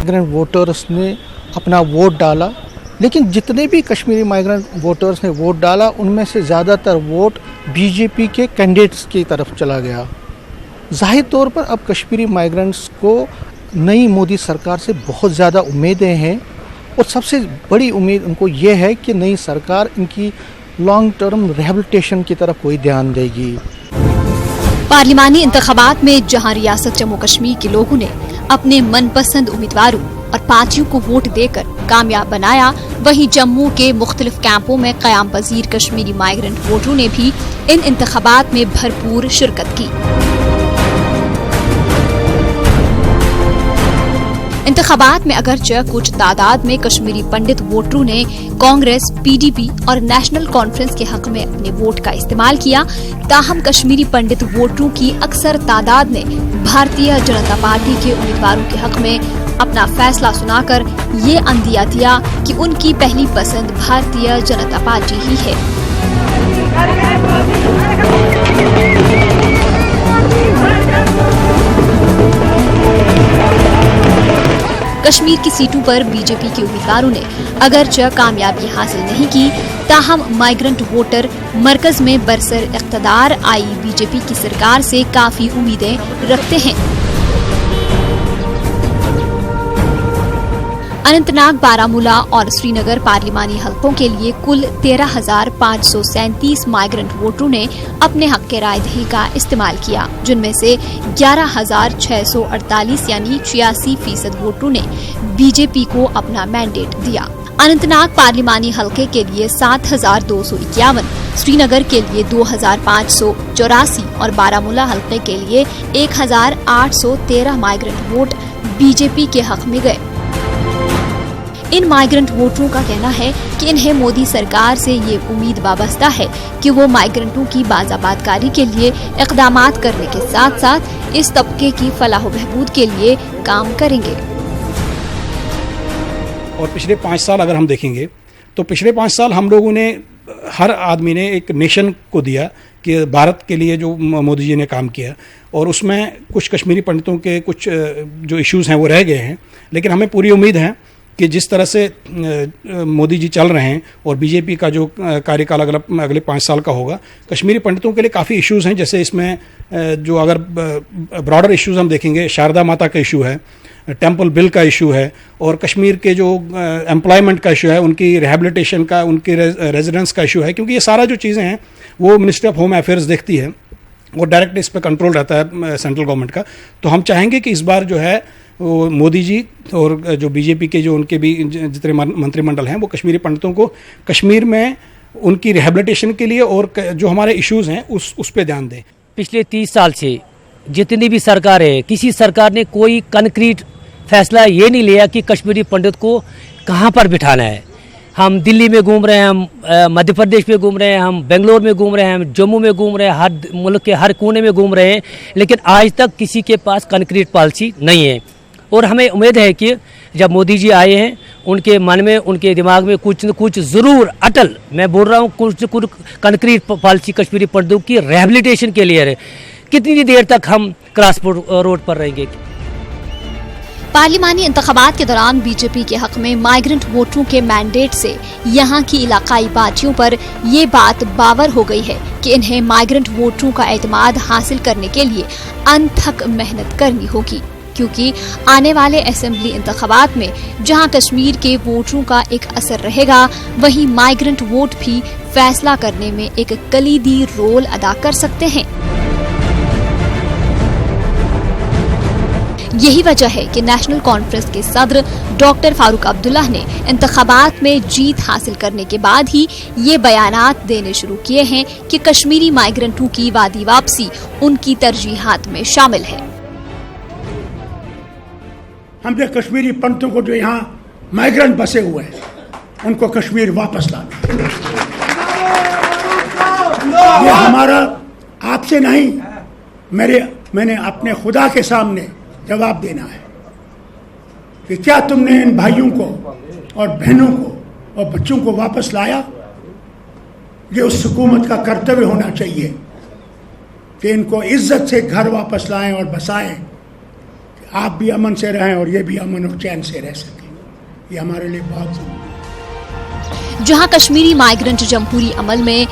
Migrant voters ने अपना vote डाला, लेकिन जितने भी कश्मीरी माइग्रेंट वोटर्स ने वोट डाला उनमें से ज़्यादातर वोट बीजेपी के कैंडिडेट्स की तरफ चला गया। जाहिर तौर पर अब कश्मीरी माइग्रेंट्स को नई मोदी सरकार से बहुत ज़्यादा उम्मीदें हैं और सबसे बड़ी उम्मीद उनको ये है कि नई सरकार इनकी लॉन्ग टर्म रिहैबिलिटेशन की तरफ कोई ध्यान देगी। पार्लिमानी इंतखाबात में जहां रियासत जम्मू कश्मीर के लोगों ने अपने मनपसंद उम्मीदवारों और पार्टियों को वोट देकर कामयाब बनाया, वहीं जम्मू के मुख्तलिफ कैंपों में क़याम पजीर कश्मीरी माइग्रेंट वोटरों ने भी इन इंतखाबात में भरपूर शिरकत की। इंतखाबात में अगरचे कुछ तादाद में कश्मीरी पंडित वोटरों ने कांग्रेस, पीडीपी और नेशनल कॉन्फ्रेंस के हक में अपने वोट का इस्तेमाल किया, ताहम कश्मीरी पंडित वोटरों की अक्सर तादाद ने भारतीय जनता पार्टी के उम्मीदवारों के हक में अपना फैसला सुनाकर ये अंदिया दिया कि उनकी पहली पसंद भारतीय जनता पार्टी ही है। कश्मीर की सीटों पर बीजेपी के उम्मीदवारों ने अगरचे कामयाबी हासिल नहीं की, ताहम माइग्रेंट वोटर मरकज में बरसर इख्तदार आई बीजेपी की सरकार से काफी उम्मीदें रखते हैं। अनंतनाग, बारामूला और श्रीनगर पार्लिमानी हलकों के लिए कुल 13,537 माइग्रेंट वोटरों ने अपने हक के राय दही का इस्तेमाल किया, जिनमें से 11,648 यानी 86% वोटरों ने बीजेपी को अपना मैंडेट दिया। अनंतनाग पार्लिमानी हलके के लिए 7,251, श्रीनगर के लिए 2,584 और बारामूला हलके के लिए 1,813 माइग्रेंट वोट बीजेपी के हक में गए। इन माइग्रेंट वोटरों का कहना है कि इन्हें मोदी सरकार से ये उम्मीद वाबस्ता है कि वो माइग्रेंटों की बाज़ाबातकारी के लिए इक़दामात करने के साथ साथ इस तबके की फलाह बहबूद के लिए काम करेंगे। और पिछले 5 साल अगर हम देखेंगे तो पिछले 5 साल हम लोगों ने, हर आदमी ने एक नेशन को दिया कि भारत के लिए जो मोदी जी ने काम किया, और उसमें कुछ कश्मीरी पंडितों के कुछ जो इश्यूज़ हैं वो रह गए हैं, लेकिन हमें पूरी उम्मीद है कि जिस तरह से मोदी जी चल रहे हैं और बीजेपी का जो कार्यकाल अगले 5 साल का होगा, कश्मीरी पंडितों के लिए काफ़ी इश्यूज़ हैं। जैसे इसमें जो अगर ब्रॉडर इश्यूज़ हम देखेंगे, शारदा माता का इशू है, टेम्पल बिल का इशू है, और कश्मीर के जो एम्प्लॉयमेंट का इशू है, उनकी रिहैबिलिटेशन का, उनकी रेजिडेंस का इशू है, क्योंकि ये सारा जो चीज़ें हैं वो मिनिस्ट्री ऑफ होम अफेयर्स देखती है और डायरेक्ट इस पर कंट्रोल रहता है सेंट्रल गवर्नमेंट का। तो हम चाहेंगे कि इस बार जो है वो मोदी जी और जो बीजेपी के जो उनके भी जितने मंत्रिमंडल हैं वो कश्मीरी पंडितों को कश्मीर में उनकी रिहैबिलिटेशन के लिए और जो हमारे इश्यूज़ हैं उस पर ध्यान दें। पिछले 30 साल से जितनी भी सरकार है, किसी सरकार ने कोई कंक्रीट फैसला ये नहीं लिया कि कश्मीरी पंडित को कहाँ पर बिठाना है। हम दिल्ली में घूम रहे हैं, हम मध्य प्रदेश में घूम रहे हैं, हम बेंगलोर में घूम रहे हैं, हम जम्मू में घूम रहे हैं, हर मुल्क के हर कोने में घूम रहे हैं, लेकिन आज तक किसी के पास कंक्रीट पॉलिसी नहीं है। और हमें उम्मीद है कि जब मोदी जी आए हैं, उनके मन में, उनके दिमाग में कुछ न कुछ ज़रूर अटल, मैं बोल रहा हूँ, कुछ न कुछ कंक्रीट पॉलिसी कश्मीरी पंडितों की रिहैबिलिटेशन के लिए है। कितनी देर तक हम क्रॉस रोड पर रहेंगे। पार्लिमानी इंतखाबात के दौरान बीजेपी के हक में माइग्रेंट वोटरों के मैंडेट से यहाँ की इलाकाई पार्टियों पर ये बात बावर हो गई है कि इन्हें माइग्रेंट वोटरों का एतमाद हासिल करने के लिए अनथक मेहनत करनी होगी, क्योंकि आने वाले असेंबली इंतखाबात में जहां कश्मीर के वोटरों का एक असर रहेगा, वहीं माइग्रेंट वोट भी फैसला करने में एक कलीदी रोल अदा कर सकते हैं। यही वजह है कि नेशनल कॉन्फ्रेंस के सदर डॉक्टर फारूक अब्दुल्ला ने इंतखाबात में जीत हासिल करने के बाद ही ये बयानात देने शुरू किए हैं कि कश्मीरी माइग्रेंटों की वादी वापसी उनकी तरजीहात में शामिल है। हमने कश्मीरी पंडितों को जो यहाँ माइग्रेंट बसे हुए हैं उनको कश्मीर वापस लाना, ये हमारा आपसे नहीं, मैंने अपने खुदा के सामने जवाब देना है कि क्या तुमने इन भाइयों को और बहनों को और बच्चों को वापस लाया। ये उस हुकूमत का कर्तव्य होना चाहिए कि इनको इज्जत से घर वापस लाएं और बसाएं। आप भी अमन से रहें और ये भी अमन और चैन से रह सकें। ये हमारे लिए बहुत जरूरी है। जहां कश्मीरी माइग्रेंट जमहूरी अमल में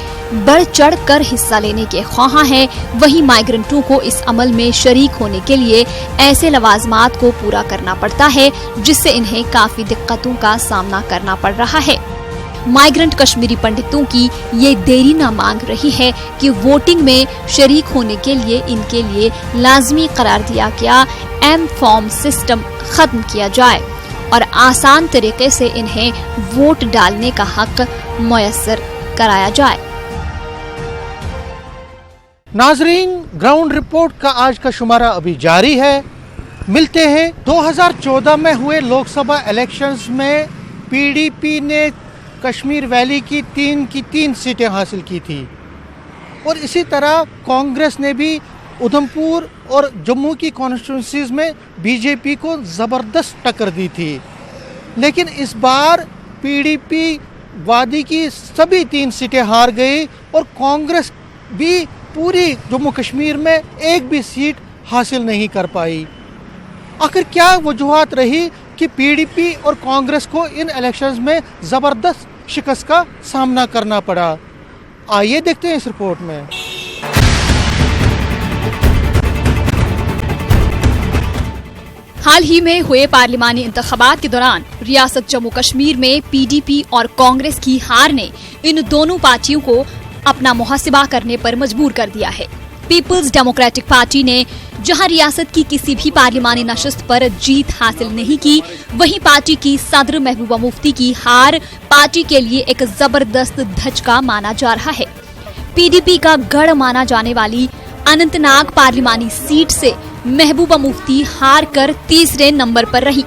बढ़ चढ़ कर हिस्सा लेने के ख्वाहां हैं, वहीं माइग्रेंटों को इस अमल में शरीक होने के लिए ऐसे लवाजमात को पूरा करना पड़ता है जिससे इन्हें काफी दिक्कतों का सामना करना पड़ रहा है। माइग्रेंट कश्मीरी पंडितों की ये देरी न मांग रही है कि वोटिंग में शरीक होने के लिए इनके लिए लाजमी करार दिया गया एम फॉर्म सिस्टम खत्म किया जाए और आसान तरीके से इन्हें वोट डालने का हक मुयस्सर कराया जाए। नाजरीन, ग्राउंड रिपोर्ट का आज का शुमारा अभी जारी है। मिलते हैं 2014 में हुए लोकसभा इलेक्शंस में पीडीपी ने कश्मीर वैली की तीन सीटें हासिल की थी और इसी तरह कांग्रेस ने भी उधमपुर और जम्मू की कॉन्स्टिट्यूंसीज में बीजेपी को ज़बरदस्त टक्कर दी थी। लेकिन इस बार पीडीपी वादी की सभी 3 सीटें हार गई और कांग्रेस भी पूरी जम्मू कश्मीर में एक भी सीट हासिल नहीं कर पाई। आखिर क्या वजूहात रही कि पीडीपी और कांग्रेस को इन इलेक्शंस में ज़बरदस्त शिकस्त का सामना करना पड़ा? आइए देखते हैं इस रिपोर्ट में। हाल ही में हुए पार्लिमानी इंतखाबात के दौरान रियासत जम्मू कश्मीर में पीडीपी और कांग्रेस की हार ने इन दोनों पार्टियों को अपना मुहासिबा करने पर मजबूर कर दिया है। पीपल्स डेमोक्रेटिक पार्टी ने जहां रियासत की किसी भी पार्लिमानी नशिस्त पर जीत हासिल नहीं की, वहीं पार्टी की सदर महबूबा मुफ्ती की हार पार्टी के लिए एक जबरदस्त धचका माना जा रहा है। पीडीपी का गढ़ माना जाने वाली अनंतनाग पार्लिमानी सीट से महबूबा मुफ्ती हार कर तीसरे नंबर पर रही।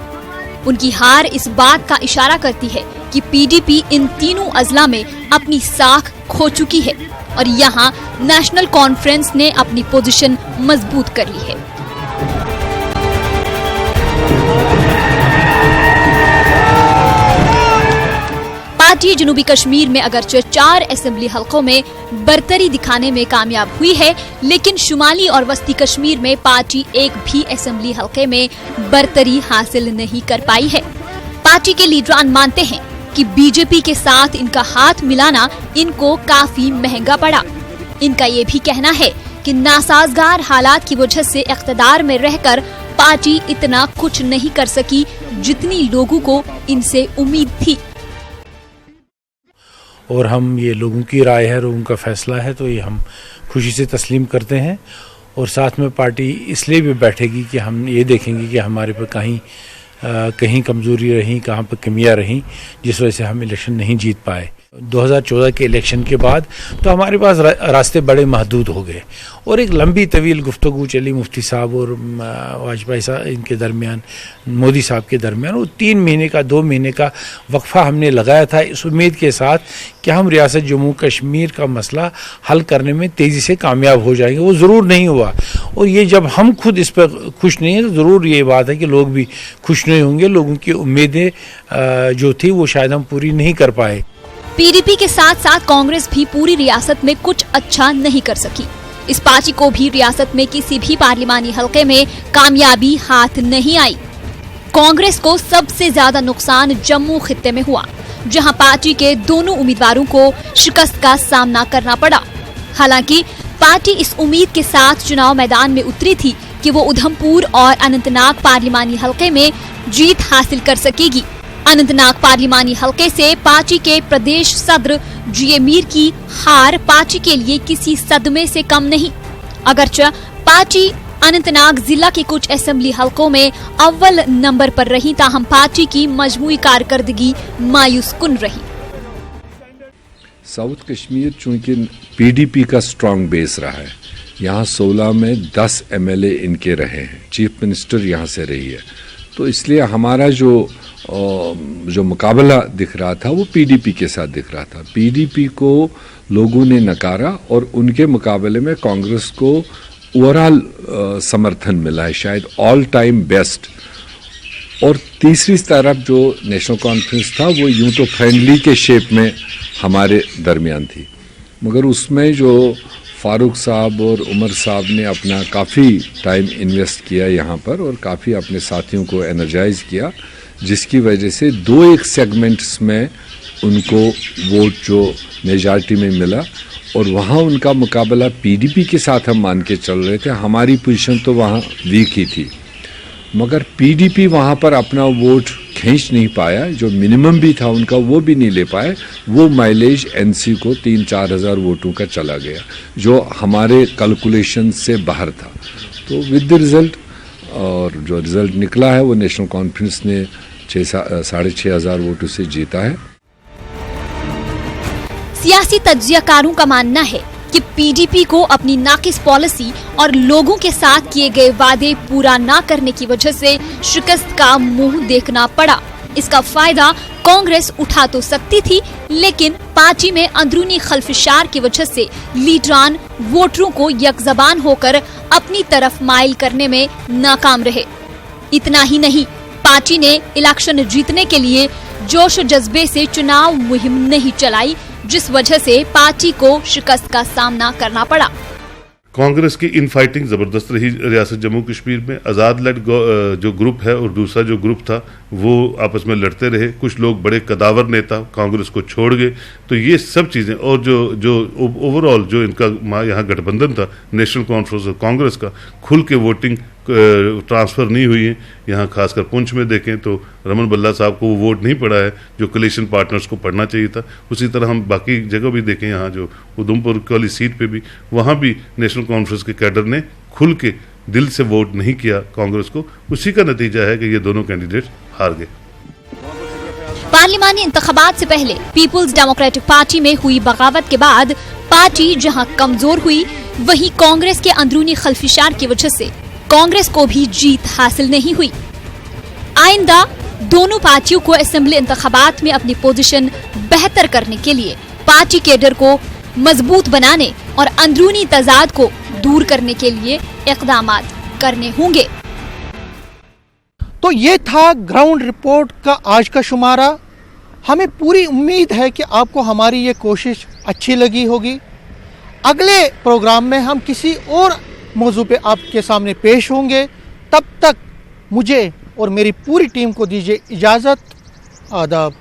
उनकी हार इस बात का इशारा करती है कि पीडीपी इन तीनों अजला में अपनी साख खो चुकी है और यहाँ नेशनल कॉन्फ्रेंस ने अपनी पोजीशन मजबूत कर ली है। पार्टी जनूबी कश्मीर में अगरचे 4 असेंबली हलकों में बरतरी दिखाने में कामयाब हुई है, लेकिन शुमाली और वस्ती कश्मीर में पार्टी एक भी असेंबली हलके में बरतरी हासिल नहीं कर पाई है। पार्टी के लीडरान मानते हैं कि बीजेपी के साथ इनका हाथ मिलाना इनको काफी महंगा पड़ा। इनका ये भी कहना है कि नासाजगार हालात की वजह से इख्तिदार में रहकर पार्टी इतना कुछ नहीं कर सकी जितनी लोगों को इनसे उम्मीद थी। और हम ये लोगों की राय है और उनका फैसला है, तो ये हम खुशी से तस्लीम करते हैं। और साथ में पार्टी इसलिए भी बैठेगी कि हम ये देखेंगे कि हमारे पर कहीं कमज़ोरी रही, कहाँ पर कमियाँ रहीं, जिस वजह से हम इलेक्शन नहीं जीत पाए। 2014 के इलेक्शन के बाद तो हमारे पास रास्ते बड़े महदूद हो गए और एक लंबी तवील गुफ्तगू चली मुफ्ती साहब और वाजपेयी साहब इनके दरमियान, मोदी साहब के दरमियान। वो 3 महीने का 2 महीने का वक्फा हमने लगाया था इस उम्मीद के साथ कि हम रियासत जम्मू कश्मीर का मसला हल करने में तेज़ी से कामयाब हो जाएंगे। वो ज़रूर नहीं हुआ और ये जब हम खुद इस पर खुश नहीं हैं तो ज़रूर ये बात है कि लोग भी खुश नहीं होंगे। लोगों की उम्मीदें जो थी वो शायद हम पूरी नहीं कर पाए। पीडीपी के साथ साथ कांग्रेस भी पूरी रियासत में कुछ अच्छा नहीं कर सकी। इस पार्टी को भी रियासत में किसी भी पार्लिमानी हलके में कामयाबी हाथ नहीं आई। कांग्रेस को सबसे ज्यादा नुकसान जम्मू खित्ते में हुआ, जहां पार्टी के दोनों उम्मीदवारों को शिकस्त का सामना करना पड़ा। हालांकि पार्टी इस उम्मीद के साथ चुनाव मैदान में उतरी थी कि वो उधमपुर और अनंतनाग पार्लिमानी हलके में जीत हासिल कर सकेगी। अनंतनाग पार्लिमानी हलके से पार्टी के प्रदेश सदर जी मीर की हार पार्टी के लिए किसी सदमे से कम नहीं। अगरचे पार्टी अनंतनाग जिला के कुछ असेंबली हलकों में अव्वल नंबर पर रही, ताहम पार्टी की मजमूई कारकर्दगी मायूस कुन रही। साउथ कश्मीर चूंकि पीडीपी का स्ट्रांग बेस रहा है, यहाँ 16 में 10 एमएलए इनके रहे हैं, चीफ मिनिस्टर यहाँ से रही है, तो इसलिए हमारा जो मुकाबला दिख रहा था वो पीडीपी के साथ दिख रहा था। पीडीपी को लोगों ने नकारा और उनके मुकाबले में कांग्रेस को ओवरऑल समर्थन मिला है, शायद ऑल टाइम बेस्ट। और तीसरी तरफ जो नेशनल कॉन्फ्रेंस था वो यूं तो फ्रेंडली के शेप में हमारे दरमियान थी, मगर उसमें जो फारूक साहब और उमर साहब ने अपना काफ़ी टाइम इन्वेस्ट किया यहाँ पर और काफ़ी अपने साथियों को एनर्जाइज किया, जिसकी वजह से 2-1 सेगमेंट्स में उनको वोट जो मेजॉरिटी में मिला और वहाँ उनका मुकाबला पीडीपी के साथ हम मान के चल रहे थे। हमारी पोजीशन तो वहाँ वीक ही थी, मगर पीडीपी वहाँ पर अपना वोट खींच नहीं पाया, जो मिनिमम भी था उनका वो भी नहीं ले पाए। वो माइलेज एनसी को 3-4 हज़ार वोटों का चला गया, जो हमारे कैलकुलेशन से बाहर था। तो विद द रिज़ल्ट, और जो रिज़ल्ट निकला है वो नेशनल कॉन्फ्रेंस ने 6,500 हज़ार वोटों से जीता है। सियासी तज्जियाकारों का मानना है कि पीडीपी को अपनी नाकिस पॉलिसी और लोगों के साथ किए गए वादे पूरा न करने की वजह से शिकस्त का मुंह देखना पड़ा। इसका फायदा कांग्रेस उठा तो सकती थी, लेकिन पार्टी में अंदरूनी खलफशार की वजह से लीडरान वोटरों को यकजबान होकर अपनी तरफ माइल करने में नाकाम रहे। इतना ही नहीं, पार्टी ने इलेक्शन जीतने के लिए जोश जज्बे से चुनाव मुहिम नहीं चलाई, जिस वजह से पार्टी को शिकस्त का सामना करना पड़ा। कांग्रेस की इन फाइटिंग जबरदस्त रही रियासत जम्मू कश्मीर में। आज़ाद लड़ जो ग्रुप है और दूसरा जो ग्रुप था वो आपस में लड़ते रहे। कुछ लोग बड़े कदावर नेता कांग्रेस को छोड़ गए। तो ये सब चीज़ें, और जो ओवरऑल जो इनका यहाँ गठबंधन था नेशनल कॉन्फ्रेंस और कांग्रेस का, खुल के वोटिंग ट्रांसफ़र नहीं हुई है। यहाँ खासकर पुंछ में देखें तो रमन बल्ला साहब को वो वोट नहीं पड़ा है जो कोलिशन पार्टनर्स को पढ़ना चाहिए था। उसी तरह हम बाकी जगह भी देखें, यहाँ जो उधमपुर वाली सीट पे भी, वहाँ भी नेशनल कॉन्फ्रेंस के कैडर ने खुल के दिल से वोट नहीं किया कांग्रेस को। उसी का नतीजा है कि ये दोनों कैंडिडेट हार गए। पार्लिमानी इंतखाबात से पहले पीपुल्स डेमोक्रेटिक पार्टी में हुई बगावत के बाद पार्टी जहां कमजोर हुई, वहीं कांग्रेस के अंदरूनी खलफिशार की वजह से कांग्रेस को भी जीत हासिल नहीं हुई। आइंदा दोनों पार्टियों को असेंबली इंतखाबात में अपनी पोजीशन बेहतर करने के लिए पार्टी कैडर को मजबूत बनाने और अंदरूनी तजाद को दूर करने के लिए इक़दाम करने होंगे। तो ये था ग्राउंड रिपोर्ट का आज का शुमारा। हमें पूरी उम्मीद है कि आपको हमारी ये कोशिश अच्छी लगी होगी। अगले प्रोग्राम में हम किसी और मौजू पे आपके सामने पेश होंगे। तब तक मुझे और मेरी पूरी टीम को दीजिए इजाज़त। आदाब।